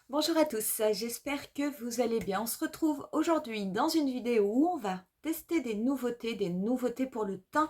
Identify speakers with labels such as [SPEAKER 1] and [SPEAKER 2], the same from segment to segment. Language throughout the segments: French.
[SPEAKER 1] Bonjour à tous, j'espère que vous allez bien. On se retrouve aujourd'hui dans une vidéo où on va tester des nouveautés pour le teint,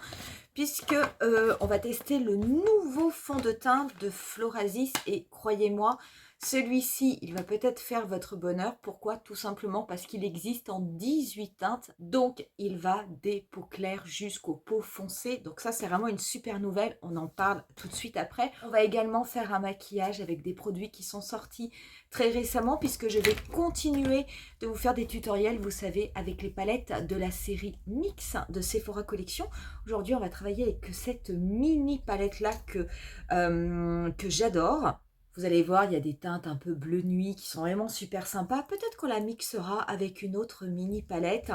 [SPEAKER 1] puisque on va tester le nouveau fond de teint de Florasis et croyez-moi, celui-ci, il va peut-être faire votre bonheur. Pourquoi? Tout simplement parce qu'il existe en 18 teintes, donc il va des peaux claires jusqu'aux peaux foncées. Donc ça, c'est vraiment une super nouvelle, on en parle tout de suite après. On va également faire un maquillage avec des produits qui sont sortis très récemment, puisque je vais continuer de vous faire des tutoriels, vous savez, avec les palettes de la série Mix de Sephora Collection. Aujourd'hui, on va travailler avec cette mini palette-là que j'adore. Vous allez voir, il y a des teintes un peu bleu nuit qui sont vraiment super sympas. Peut-être qu'on la mixera avec une autre mini palette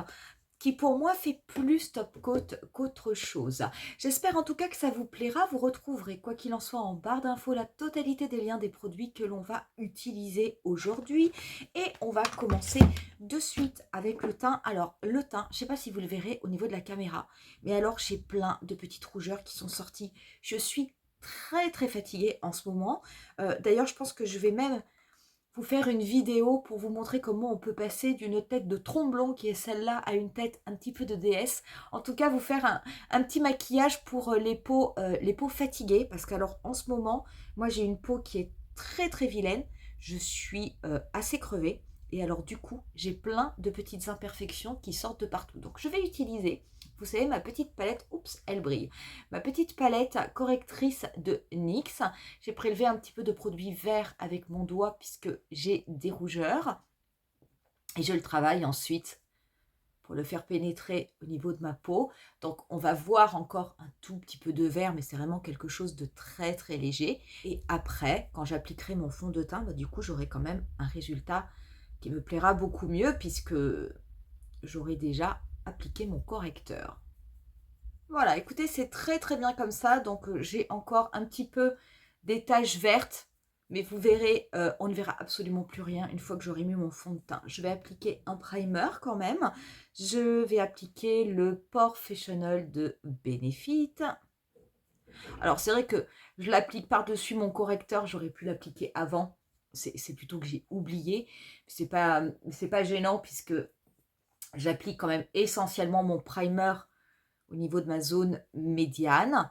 [SPEAKER 1] qui pour moi fait plus top coat qu'autre chose. J'espère en tout cas que ça vous plaira. Vous retrouverez, quoi qu'il en soit, en barre d'infos la totalité des liens des produits que l'on va utiliser aujourd'hui. Et on va commencer de suite avec le teint. Alors le teint, je ne sais pas si vous le verrez au niveau de la caméra, mais alors j'ai plein de petites rougeurs qui sont sorties. Je suis très fatiguée en ce moment. D'ailleurs, je pense que je vais même vous faire une vidéo pour vous montrer comment on peut passer d'une tête de tromblon qui est celle-là à une tête un petit peu de déesse. En tout cas, vous faire un petit maquillage pour les peaux fatiguées, parce qu'alors en ce moment, moi j'ai une peau qui est très vilaine, je suis assez crevée et alors du coup, j'ai plein de petites imperfections qui sortent de partout. Donc je vais utiliser, vous savez, ma petite palette, oups, elle brille, ma petite palette correctrice de NYX. J'ai prélevé un petit peu de produit vert avec mon doigt puisque j'ai des rougeurs. Et je le travaille ensuite pour le faire pénétrer au niveau de ma peau. Donc on va voir encore un tout petit peu de vert, mais c'est vraiment quelque chose de très léger. Et après, quand j'appliquerai mon fond de teint, bah, du coup j'aurai quand même un résultat qui me plaira beaucoup mieux puisque j'aurai déjà appliqué mon correcteur. Voilà, écoutez, c'est très bien comme ça. Donc j'ai encore un petit peu des taches vertes, mais vous verrez, on ne verra absolument plus rien une fois que j'aurai mis mon fond de teint. Je vais appliquer un primer quand même. Je vais appliquer le Porefessional de Benefit. Alors c'est vrai que je l'applique par-dessus mon correcteur, j'aurais pu l'appliquer avant. C'est plutôt que j'ai oublié. C'est pas gênant puisque j'applique quand même essentiellement mon primer au niveau de ma zone médiane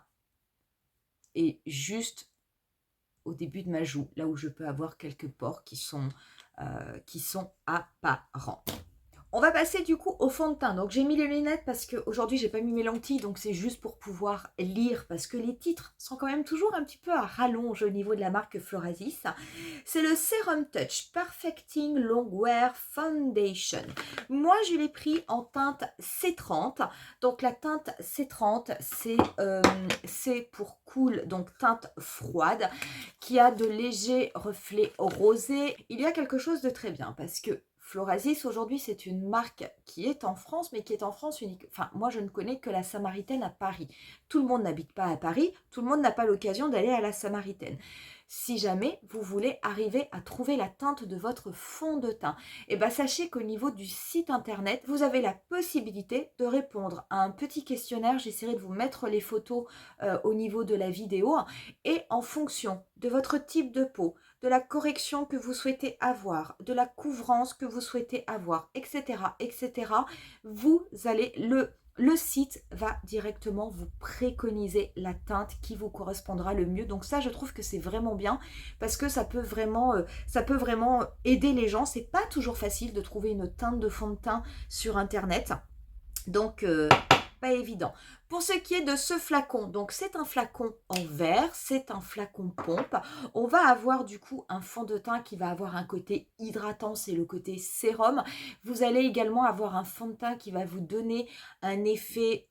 [SPEAKER 1] et juste au début de ma joue, là où je peux avoir quelques pores qui sont apparents. On va passer du coup au fond de teint. Donc j'ai mis les lunettes parce qu'aujourd'hui j'ai pas mis mes lentilles, donc c'est juste pour pouvoir lire, parce que les titres sont quand même toujours un petit peu à rallonge au niveau de la marque Florasis. C'est le Serum Touch Perfecting Longwear Foundation. Moi je l'ai pris en teinte C30. Donc la teinte C30 c'est pour cool, donc teinte froide, qui a de légers reflets rosés. Il y a quelque chose de très bien parce que Florasis, aujourd'hui, c'est une marque qui est en France, mais qui est en France unique. Enfin, moi, je ne connais que la Samaritaine à Paris. Tout le monde n'habite pas à Paris, tout le monde n'a pas l'occasion d'aller à la Samaritaine. Si jamais vous voulez arriver à trouver la teinte de votre fond de teint, eh ben, sachez qu'au niveau du site internet, vous avez la possibilité de répondre à un petit questionnaire. J'essaierai de vous mettre les photos au niveau de la vidéo. Et en fonction de votre type de peau, de la correction que vous souhaitez avoir, de la couvrance que vous souhaitez avoir, etc., vous allez le site va directement vous préconiser la teinte qui vous correspondra le mieux. Donc ça, je trouve que c'est vraiment bien parce que ça peut vraiment aider les gens. C'est pas toujours facile de trouver une teinte de fond de teint sur internet. Donc, pas évident. Pour ce qui est de ce flacon, donc c'est un flacon en verre, c'est un flacon pompe. On va avoir du coup un fond de teint qui va avoir un côté hydratant, c'est le côté sérum. Vous allez également avoir un fond de teint qui va vous donner un effet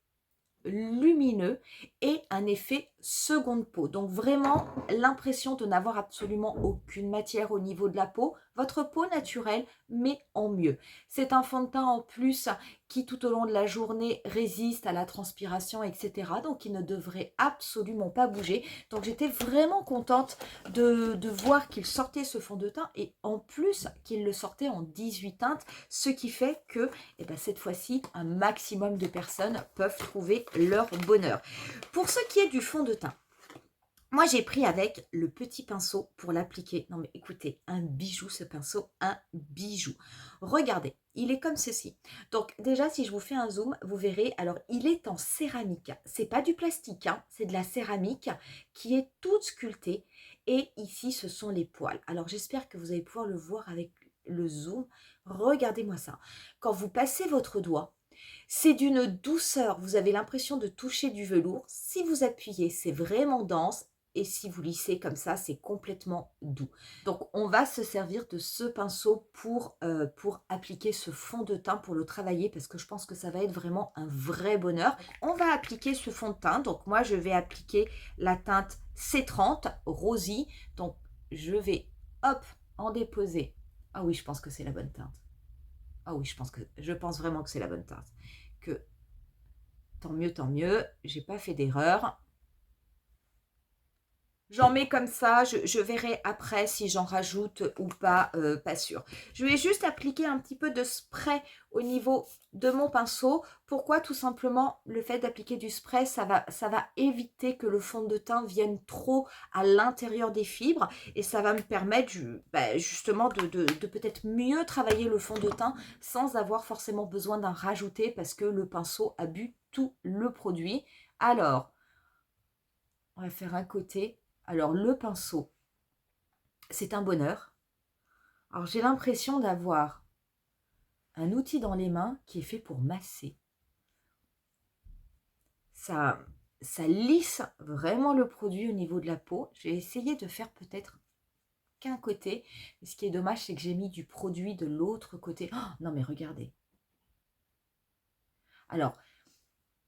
[SPEAKER 1] lumineux et un effet seconde peau. Donc vraiment l'impression de n'avoir absolument aucune matière au niveau de la peau. Votre peau naturelle, mais en mieux. C'est un fond de teint en plus qui tout au long de la journée résiste à la transpiration, etc. Donc il ne devrait absolument pas bouger. Donc j'étais vraiment contente de voir qu'il sortait ce fond de teint et en plus qu'il le sortait en 18 teintes, ce qui fait que cette fois-ci, un maximum de personnes peuvent trouver leur bonheur. Pour ce qui est du fond de teint, Moi, j'ai pris avec le petit pinceau pour l'appliquer. Non, mais écoutez, un bijou ce pinceau, un bijou. Regardez, il est comme ceci. Donc déjà, si je vous fais un zoom, vous verrez, alors il est en céramique. C'est pas du plastique, hein, c'est de la céramique qui est toute sculptée. Et ici, ce sont les poils. Alors j'espère que vous allez pouvoir le voir avec le zoom. Regardez-moi ça. Quand vous passez votre doigt, c'est d'une douceur, vous avez l'impression de toucher du velours. Si vous appuyez, c'est vraiment dense. Et si vous lissez comme ça, c'est complètement doux. Donc, on va se servir de ce pinceau pour appliquer ce fond de teint, pour le travailler, parce que je pense que ça va être vraiment un vrai bonheur. On va appliquer ce fond de teint. Donc, moi, je vais appliquer la teinte C30 Rosy. Donc, je vais, hop, en déposer. Ah oui, je pense que c'est la bonne teinte. Ah oui, je pense vraiment que c'est la bonne teinte. Que tant mieux, j'ai pas fait d'erreur. J'en mets comme ça, je verrai après si j'en rajoute ou pas sûr. Je vais juste appliquer un petit peu de spray au niveau de mon pinceau. Pourquoi? Tout simplement, le fait d'appliquer du spray, ça va éviter que le fond de teint vienne trop à l'intérieur des fibres. Et ça va me permettre justement de peut-être mieux travailler le fond de teint sans avoir forcément besoin d'en rajouter parce que le pinceau a bu tout le produit. Alors, on va faire un côté. Alors, le pinceau, c'est un bonheur. Alors, j'ai l'impression d'avoir un outil dans les mains qui est fait pour masser. Ça lisse vraiment le produit au niveau de la peau. J'ai essayé de faire peut-être qu'un côté. Mais ce qui est dommage, c'est que j'ai mis du produit de l'autre côté. Oh, non, mais regardez. Alors,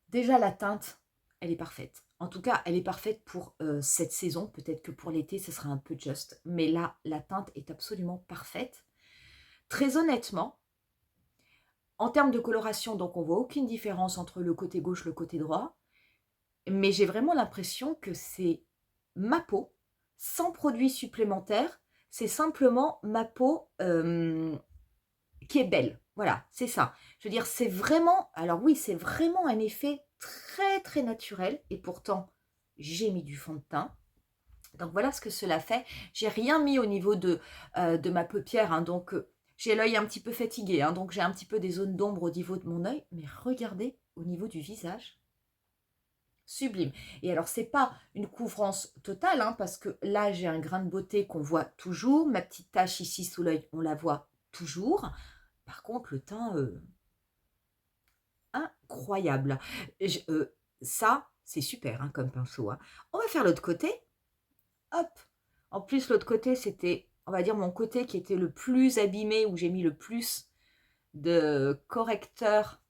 [SPEAKER 1] déjà, la teinte, elle est parfaite. En tout cas, elle est parfaite pour cette saison. Peut-être que pour l'été, ce sera un peu juste. Mais là, la teinte est absolument parfaite. Très honnêtement, en termes de coloration, donc on voit aucune différence entre le côté gauche et le côté droit. Mais j'ai vraiment l'impression que c'est ma peau, sans produit supplémentaire. C'est simplement ma peau qui est belle. Voilà, c'est ça. Je veux dire, c'est vraiment... Alors oui, c'est vraiment un effet très, très naturel. Et pourtant, j'ai mis du fond de teint. Donc voilà ce que cela fait. J'ai rien mis au niveau de ma paupière. Hein, donc j'ai l'œil un petit peu fatigué. Hein, donc j'ai un petit peu des zones d'ombre au niveau de mon œil. Mais regardez au niveau du visage. Sublime. Et alors, c'est pas une couvrance totale, hein, parce que là, j'ai un grain de beauté qu'on voit toujours. Ma petite tache ici sous l'œil, on la voit toujours. Par contre, le teint, incroyable. Ça, c'est super hein, comme pinceau. Hein. On va faire l'autre côté. Hop. En plus, l'autre côté, c'était, on va dire, mon côté qui était le plus abîmé, où j'ai mis le plus de correcteur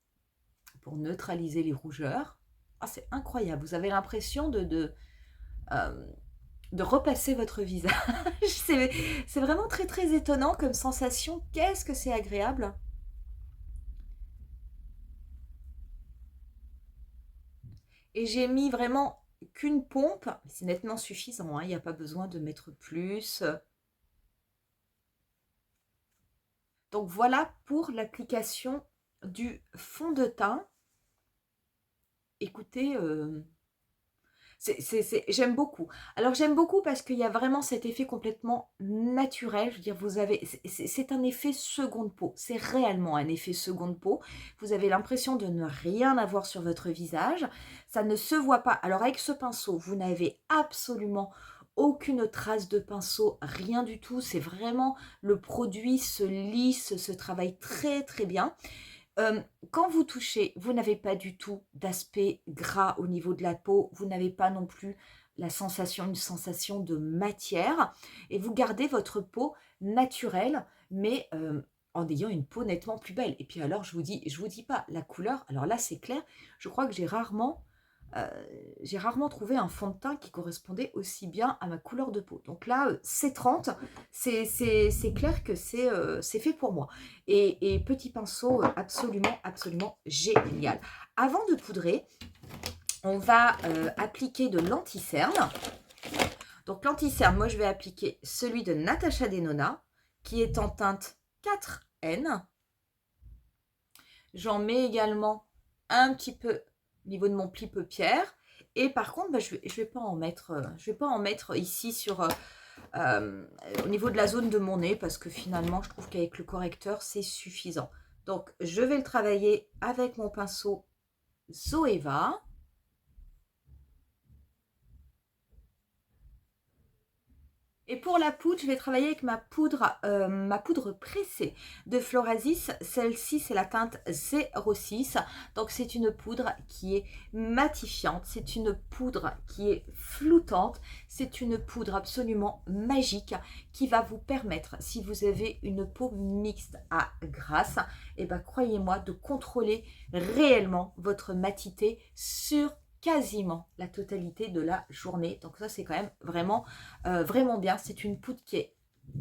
[SPEAKER 1] pour neutraliser les rougeurs. Ah, c'est incroyable. Vous avez l'impression de repasser votre visage. C'est vraiment très, très étonnant comme sensation. Qu'est-ce que c'est agréable. Et j'ai mis vraiment qu'une pompe. C'est nettement suffisant. Hein, il n'y a pas besoin de mettre plus. Donc voilà pour l'application du fond de teint. Écoutez, j'aime beaucoup. Alors j'aime beaucoup parce qu'il y a vraiment cet effet complètement naturel. Je veux dire, vous avez, c'est un effet seconde peau. C'est réellement un effet seconde peau. Vous avez l'impression de ne rien avoir sur votre visage. Ça ne se voit pas. Alors avec ce pinceau, vous n'avez absolument aucune trace de pinceau, rien du tout. C'est vraiment, le produit se lisse, se travaille très très bien. Quand vous touchez, vous n'avez pas du tout d'aspect gras au niveau de la peau. Vous n'avez pas non plus une sensation de matière. Et vous gardez votre peau naturelle, mais en ayant une peau nettement plus belle. Et puis alors, je vous dis pas, la couleur, alors là, c'est clair. Je crois que j'ai rarement trouvé un fond de teint qui correspondait aussi bien à ma couleur de peau. Donc là, C30, c'est clair que c'est fait pour moi. Et petit pinceau, absolument, absolument génial. Avant de poudrer, on va appliquer de l'anti-cerne. Donc l'anti-cerne, moi je vais appliquer celui de Natasha Denona, qui est en teinte 4N. J'en mets également un petit peu au niveau de mon pli paupière. Et par contre, bah, je vais pas en mettre, je vais pas en mettre ici sur, au niveau de la zone de mon nez, parce que finalement, je trouve qu'avec le correcteur, c'est suffisant. Donc, je vais le travailler avec mon pinceau Zoeva. Et pour la poudre, je vais travailler avec ma poudre pressée de Florasis. Celle-ci, c'est la teinte 06. Donc, c'est une poudre qui est matifiante. C'est une poudre qui est floutante. C'est une poudre absolument magique qui va vous permettre, si vous avez une peau mixte à grasse, et ben, croyez-moi, de contrôler réellement votre matité sur quasiment la totalité de la journée. Donc ça, c'est quand même vraiment bien. C'est une poudre qui est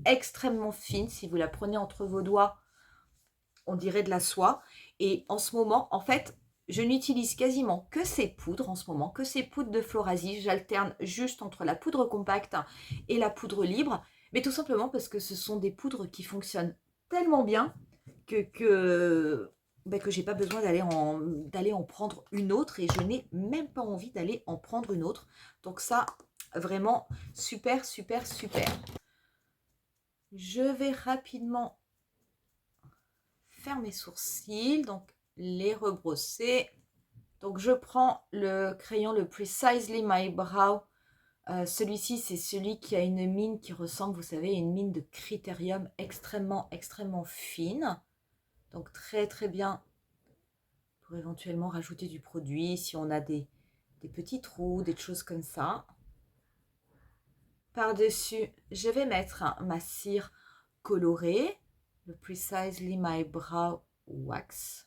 [SPEAKER 1] extrêmement fine. Si vous la prenez entre vos doigts, on dirait de la soie. Et en ce moment, en fait, je n'utilise quasiment que ces poudres en ce moment, que ces poudres de Florasis. J'alterne juste entre la poudre compacte et la poudre libre, mais tout simplement parce que ce sont des poudres qui fonctionnent tellement bien que j'ai pas besoin d'aller en prendre une autre, et je n'ai même pas envie d'aller en prendre une autre. Donc ça, vraiment super, super, super. Je vais rapidement faire mes sourcils, donc les rebrosser. Donc je prends le crayon, le Precisely My Brow. Celui-ci, c'est celui qui a une mine qui ressemble, vous savez, à une mine de critérium extrêmement, extrêmement fine. Donc très, très bien pour éventuellement rajouter du produit si on a des petits trous, des choses comme ça. Par-dessus, je vais mettre ma cire colorée, le Precisely My Brow Wax.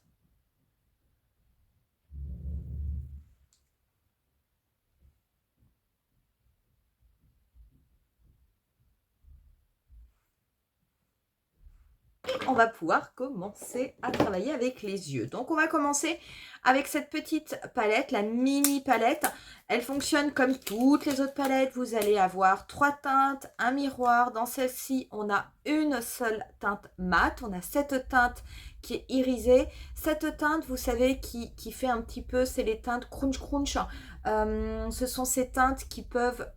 [SPEAKER 1] On va pouvoir commencer à travailler avec les yeux. Donc on va commencer avec cette petite palette, la mini palette. Elle fonctionne comme toutes les autres palettes. Vous allez avoir 3 teintes, un miroir. Dans celle-ci, on a une seule teinte mat. On a cette teinte qui est irisée. Cette teinte, vous savez, qui fait un petit peu, c'est les teintes crunch crunch. Ce sont ces teintes qui peuvent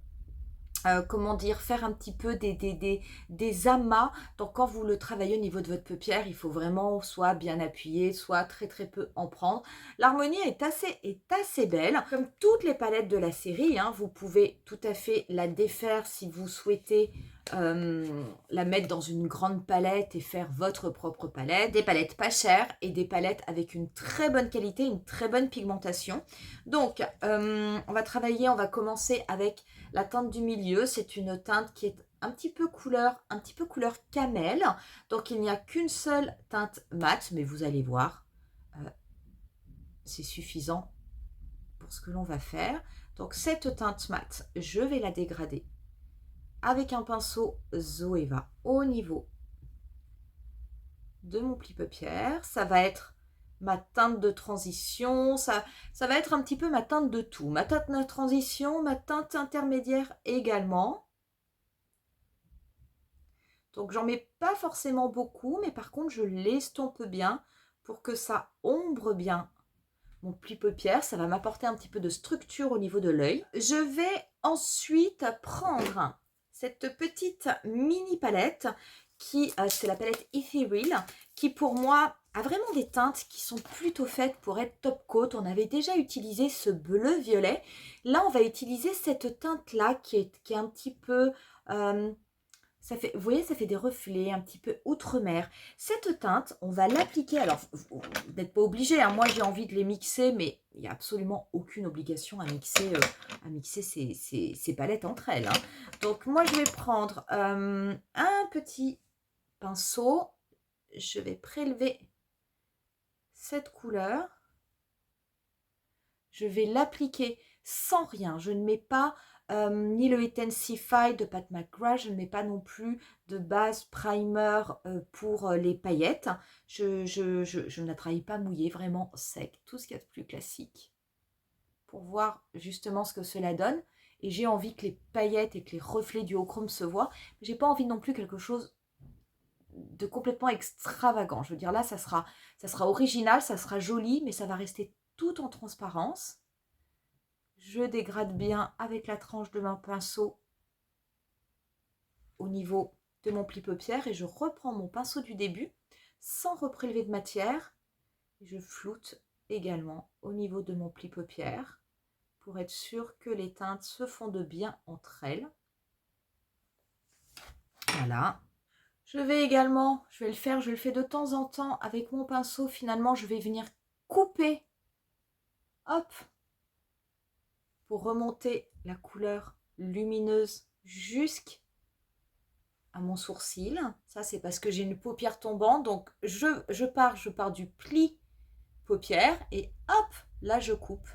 [SPEAKER 1] comment dire, faire un petit peu des amas. Donc quand vous le travaillez au niveau de votre paupière, il faut vraiment soit bien appuyer, soit très très peu en prendre. L'harmonie est assez belle. Comme toutes les palettes de la série, hein, vous pouvez tout à fait la défaire si vous souhaitez la mettre dans une grande palette et faire votre propre palette. Des palettes pas chères et des palettes avec une très bonne qualité, une très bonne pigmentation. Donc on va commencer avec la teinte du milieu. C'est une teinte qui est un petit peu couleur camel. Donc il n'y a qu'une seule teinte mat, mais vous allez voir, c'est suffisant pour ce que l'on va faire. Donc cette teinte mat, je vais la dégrader avec un pinceau Zoeva au niveau de mon pli paupière. Ça va être ma teinte de transition, ça va être un petit peu ma teinte de tout. Ma teinte de transition, ma teinte intermédiaire également. Donc j'en mets pas forcément beaucoup, mais par contre je l'estompe bien pour que ça ombre bien mon pli paupière. Ça va m'apporter un petit peu de structure au niveau de l'œil. Je vais ensuite prendre cette petite mini palette qui, c'est la palette Ethereal, qui pour moi a vraiment des teintes qui sont plutôt faites pour être top coat. On avait déjà utilisé ce bleu-violet. Là, on va utiliser cette teinte-là qui est un petit peu... ça fait, vous voyez, ça fait des reflets un petit peu outre-mer. Cette teinte, on va l'appliquer. Alors, vous n'êtes pas obligé, hein. Moi, j'ai envie de les mixer, mais il n'y a absolument aucune obligation à mixer ces palettes entre elles, hein. Donc, moi, je vais prendre un petit pinceau. Je vais prélever cette couleur. Je vais l'appliquer sans rien. Je ne mets pas ni le Intensify de Pat McGrath, je ne mets pas non plus de base primer pour les paillettes. Je ne la travaille pas mouillée, vraiment sec, tout ce qu'il y a de plus classique pour voir justement ce que cela donne. Et j'ai envie que les paillettes et que les reflets du haut chrome se voient. J'ai pas envie non plus quelque chose de complètement extravagant. Je veux dire, là, ça sera original, ça sera joli, mais ça va rester tout en transparence. Je dégrade bien avec la tranche de mon pinceau au niveau de mon pli paupière et je reprends mon pinceau du début sans reprélever de matière. Je floute également au niveau de mon pli paupière pour être sûr que les teintes se fondent bien entre elles. Voilà. Je vais également, je le fais de temps en temps avec mon pinceau. Finalement, je vais venir couper, hop, pour remonter la couleur lumineuse jusqu'à mon sourcil. Ça, c'est parce que j'ai une paupière tombante. Donc, je pars du pli paupière et hop, là, je coupe.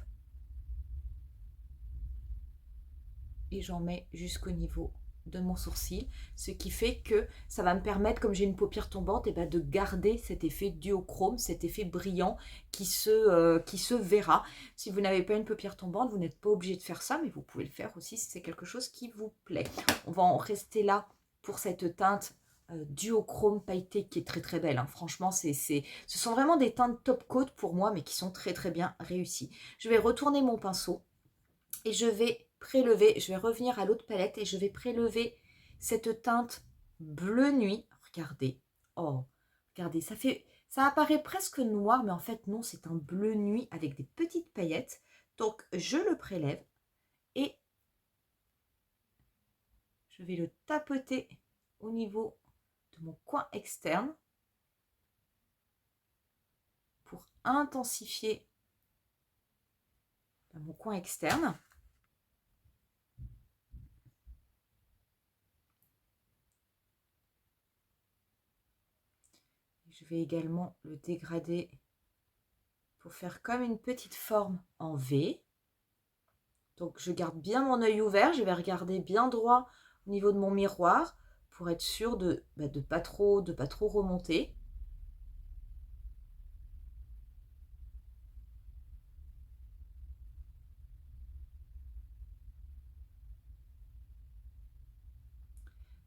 [SPEAKER 1] Et j'en mets jusqu'au niveau de mon sourcil, ce qui fait que ça va me permettre, comme j'ai une paupière tombante, et ben de garder cet effet duochrome, cet effet brillant qui se verra. Si vous n'avez pas une paupière tombante, vous n'êtes pas obligé de faire ça, mais vous pouvez le faire aussi si c'est quelque chose qui vous plaît. On va en rester là pour cette teinte duochrome pailleté qui est très très belle, hein. Franchement, ce sont vraiment des teintes top coat pour moi, mais qui sont très très bien réussies. Je vais retourner mon pinceau et je vais prélever, je vais revenir à l'autre palette et je vais prélever cette teinte bleu nuit. Regardez, oh, regardez, ça apparaît presque noir, mais en fait non, c'est un bleu nuit avec des petites paillettes. Donc je le prélève et je vais le tapoter au niveau de mon coin externe pour intensifier mon coin externe. Je vais également le dégrader pour faire comme une petite forme en V. Donc je garde bien mon œil ouvert, je vais regarder bien droit au niveau de mon miroir pour être sûr de pas trop remonter.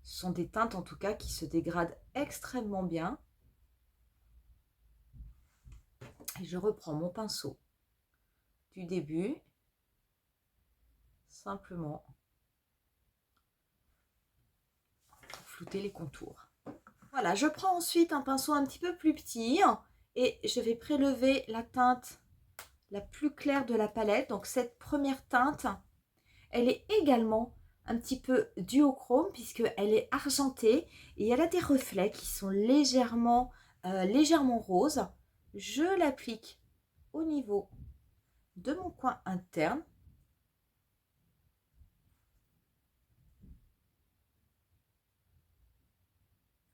[SPEAKER 1] Ce sont des teintes en tout cas qui se dégradent extrêmement bien. Et je reprends mon pinceau du début, simplement pour flouter les contours. Voilà, je prends ensuite un pinceau un petit peu plus petit et je vais prélever la teinte la plus claire de la palette. Donc cette première teinte, elle est également un petit peu duochrome puisqu'elle est argentée et elle a des reflets qui sont légèrement roses. Je l'applique au niveau de mon coin interne.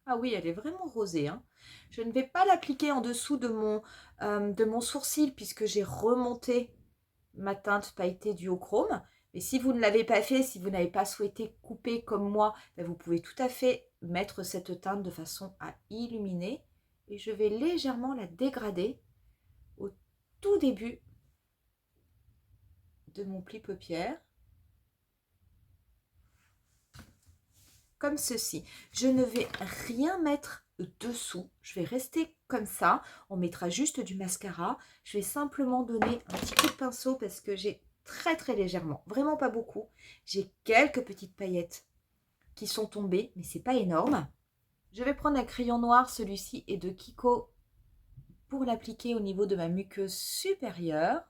[SPEAKER 1] Ah oui, elle est vraiment rosée, hein. Je ne vais pas l'appliquer en dessous de mon sourcil puisque j'ai remonté ma teinte pailletée duochrome. Mais si vous ne l'avez pas fait, si vous n'avez pas souhaité couper comme moi, ben vous pouvez tout à fait mettre cette teinte de façon à illuminer. Et je vais légèrement la dégrader au tout début de mon pli paupière. Comme ceci. Je ne vais rien mettre dessous. Je vais rester comme ça. On mettra juste du mascara. Je vais simplement donner un petit coup de pinceau parce que j'ai très légèrement, vraiment pas beaucoup. J'ai quelques petites paillettes qui sont tombées, mais c'est pas énorme. Je vais prendre un crayon noir, celui-ci est de Kiko, pour l'appliquer au niveau de ma muqueuse supérieure.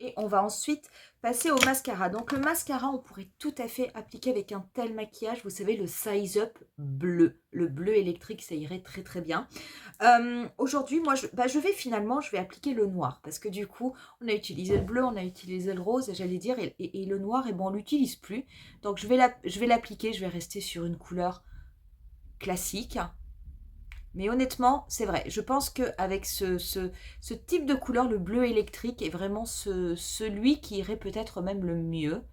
[SPEAKER 1] Et on va ensuite passer au mascara. Donc le mascara, on pourrait tout à fait appliquer avec un tel maquillage. Vous savez, le Size Up bleu. Le bleu électrique, ça irait très bien. Aujourd'hui, moi, je vais appliquer le noir. Parce que du coup, on a utilisé le bleu, on a utilisé le rose, j'allais dire. Et le noir, et bon, on ne l'utilise plus. Donc je vais l'appliquer, je vais rester sur une couleur classique. Mais honnêtement, c'est vrai, je pense qu'avec ce type de couleur, le bleu électrique est vraiment celui qui irait peut-être même le mieux.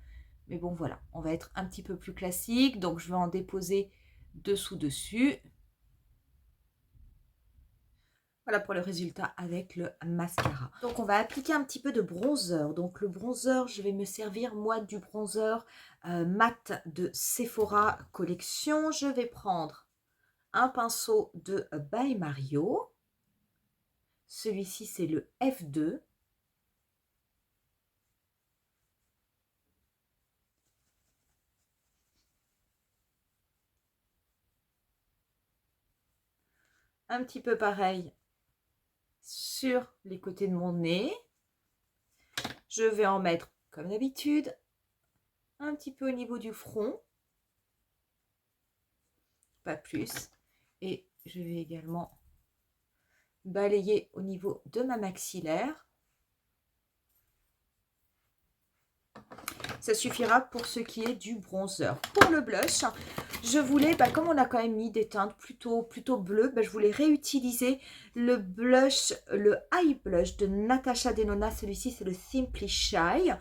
[SPEAKER 1] Mais bon, voilà, on va être un petit peu plus classique. Donc, je vais en déposer dessous-dessus. Voilà pour le résultat avec le mascara. Donc, on va appliquer un petit peu de bronzer. Donc, le bronzer, je vais me servir, moi, du bronzer mat de Sephora Collection. Je vais prendre un pinceau de By Mario. Celui-ci, c'est le F2. Un petit peu pareil sur les côtés de mon nez. Je vais en mettre, comme d'habitude, un petit peu au niveau du front. Pas plus. Et je vais également balayer au niveau de ma maxillaire. Ça suffira pour ce qui est du bronzer. Pour le blush, je voulais, comme on a quand même mis des teintes plutôt bleues, je voulais réutiliser le blush, le eye blush de Natasha Denona. Celui-ci, c'est le Simply Shy,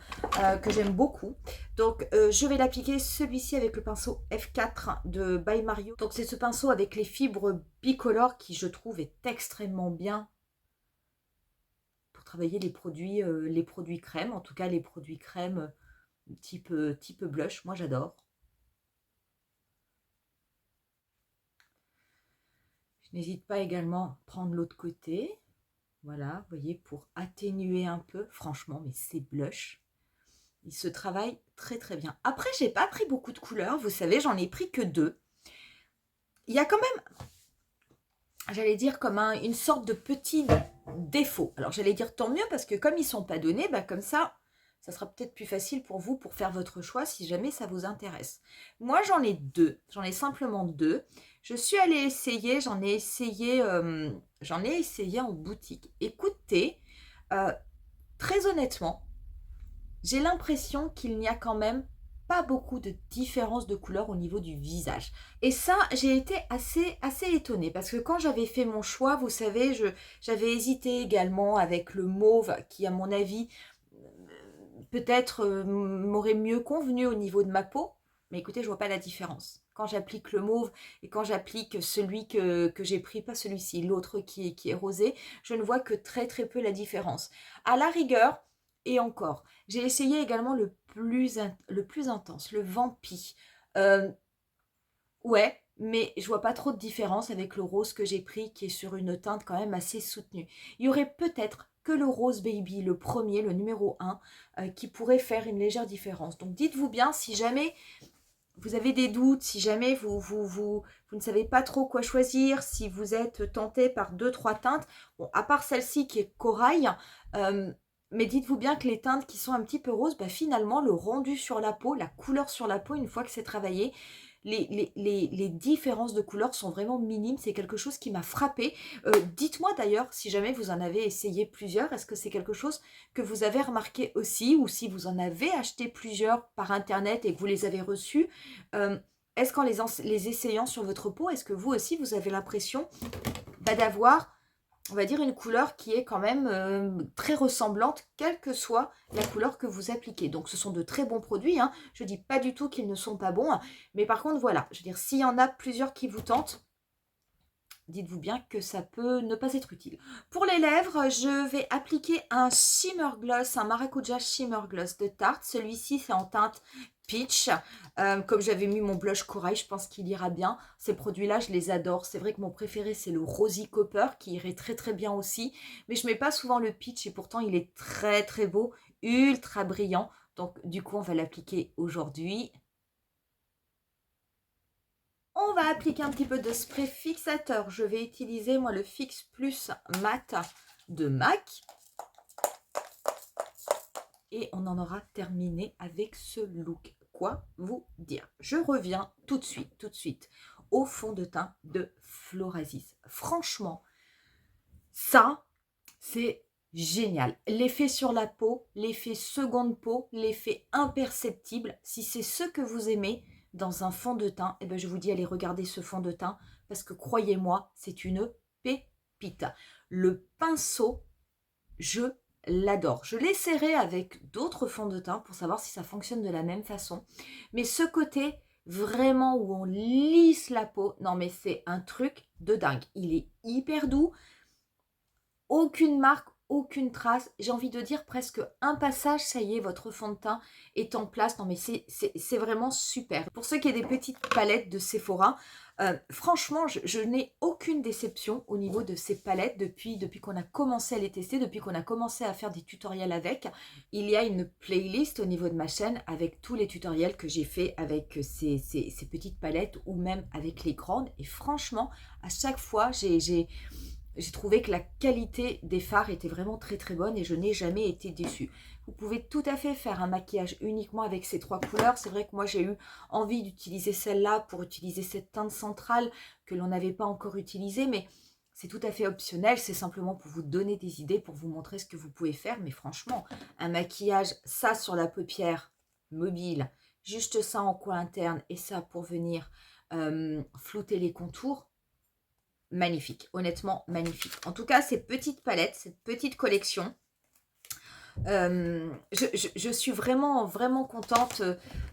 [SPEAKER 1] que j'aime beaucoup. Donc, je vais l'appliquer celui-ci avec le pinceau F4 de By Mario. Donc, c'est ce pinceau avec les fibres bicolores qui, je trouve, est extrêmement bien pour travailler les produits crème. En tout cas, les produits crème type blush, moi j'adore. Je n'hésite pas également à prendre l'autre côté. Voilà, vous voyez, pour atténuer un peu. Franchement, mais ces blushs, ils se travaillent très très bien. Après, j'ai pas pris beaucoup de couleurs, vous savez, j'en ai pris que 2. Il y a quand même, j'allais dire, comme une sorte de petit défaut. Alors, j'allais dire tant mieux, parce que comme ils sont pas donnés, comme ça sera peut-être plus facile pour vous pour faire votre choix si jamais ça vous intéresse. Moi, j'en ai 2. J'en ai simplement 2. Je suis allée essayer, j'en ai essayé en boutique. Écoutez, très honnêtement, j'ai l'impression qu'il n'y a quand même pas beaucoup de différence de couleur au niveau du visage. Et ça, j'ai été assez étonnée parce que quand j'avais fait mon choix, vous savez, j'avais hésité également avec le mauve qui, à mon avis, peut-être m'aurait mieux convenu au niveau de ma peau. Mais écoutez, je vois pas la différence. Quand j'applique le mauve et quand j'applique celui que j'ai pris, pas celui-ci, l'autre qui est rosé, je ne vois que très très peu la différence. À la rigueur, et encore, j'ai essayé également le plus intense, le Vampi. Ouais, mais je vois pas trop de différence avec le rose que j'ai pris qui est sur une teinte quand même assez soutenue. Il y aurait peut-être que le Rose Baby, le premier, le numéro 1, qui pourrait faire une légère différence. Donc dites-vous bien, si jamais vous avez des doutes, si jamais vous ne savez pas trop quoi choisir, si vous êtes tenté par 2-3 teintes, bon, à part celle-ci qui est corail, mais dites-vous bien que les teintes qui sont un petit peu roses, finalement, le rendu sur la peau, la couleur sur la peau, une fois que c'est travaillé, les différences de couleurs sont vraiment minimes. C'est quelque chose qui m'a frappée. Dites-moi d'ailleurs si jamais vous en avez essayé plusieurs. Est-ce que c'est quelque chose que vous avez remarqué aussi? Ou si vous en avez acheté plusieurs par internet et que vous les avez reçus, est-ce qu'en les essayant sur votre peau, est-ce que vous aussi vous avez l'impression d'avoir, on va dire, une couleur qui est quand même très ressemblante, quelle que soit la couleur que vous appliquez. Donc, ce sont de très bons produits. Hein. Je ne dis pas du tout qu'ils ne sont pas bons. Mais par contre, voilà, je veux dire, s'il y en a plusieurs qui vous tentent, dites-vous bien que ça peut ne pas être utile. Pour les lèvres, je vais appliquer un Shimmer Gloss, un Maracuja Shimmer Gloss de Tarte. Celui-ci, c'est en teinte Peach. Comme j'avais mis mon blush corail, je pense qu'il ira bien. Ces produits-là, je les adore. C'est vrai que mon préféré, c'est le Rosy Copper, qui irait très très bien aussi. Mais je mets pas souvent le Peach et pourtant, il est très très beau, ultra brillant. Donc, du coup, on va l'appliquer aujourd'hui. On va appliquer un petit peu de spray fixateur. Je vais utiliser, moi, le Fix Plus Mat de MAC. Et on en aura terminé avec ce look. Quoi vous dire? Je reviens tout de suite au fond de teint de Florasis. Franchement, ça, c'est génial. L'effet sur la peau, l'effet seconde peau, l'effet imperceptible. Si c'est ce que vous aimez dans un fond de teint, eh ben je vous dis, allez regarder ce fond de teint parce que croyez-moi, c'est une pépite. Le pinceau, je l'adore. Je l'essaierai avec d'autres fonds de teint pour savoir si ça fonctionne de la même façon. Mais ce côté vraiment où on lisse la peau, non mais c'est un truc de dingue. Il est hyper doux. Aucune marque, aucune trace. J'ai envie de dire presque un passage, ça y est, votre fond de teint est en place. Non mais c'est vraiment super. Pour ceux qui ont des petites palettes de Sephora, Franchement, je n'ai aucune déception au niveau de ces palettes depuis qu'on a commencé à les tester, depuis qu'on a commencé à faire des tutoriels avec. Il y a une playlist au niveau de ma chaîne avec tous les tutoriels que j'ai fait avec ces petites palettes ou même avec les grandes. Et franchement, à chaque fois, j'ai trouvé que la qualité des fards était vraiment très très bonne et je n'ai jamais été déçue. Vous pouvez tout à fait faire un maquillage uniquement avec ces 3 couleurs. C'est vrai que moi j'ai eu envie d'utiliser celle-là pour utiliser cette teinte centrale que l'on n'avait pas encore utilisée, mais c'est tout à fait optionnel. C'est simplement pour vous donner des idées, pour vous montrer ce que vous pouvez faire. Mais franchement, un maquillage, ça sur la paupière mobile, juste ça en coin interne et ça pour venir flouter les contours, magnifique, honnêtement magnifique. En tout cas, ces petites palettes, cette petite collection, je suis vraiment, vraiment contente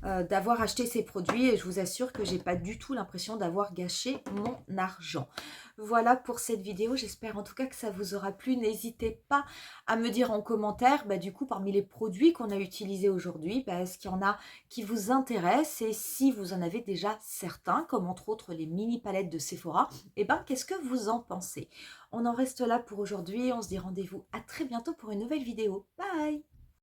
[SPEAKER 1] d'avoir acheté ces produits et je vous assure que j'ai pas du tout l'impression d'avoir gâché mon argent. Voilà pour cette vidéo, j'espère en tout cas que ça vous aura plu. N'hésitez pas à me dire en commentaire, du coup, parmi les produits qu'on a utilisés aujourd'hui, est-ce qu'il y en a qui vous intéressent et si vous en avez déjà certains, comme entre autres les mini palettes de Sephora, qu'est-ce que vous en pensez? On en reste là pour aujourd'hui. On se dit rendez-vous à très bientôt pour une nouvelle vidéo. Bye!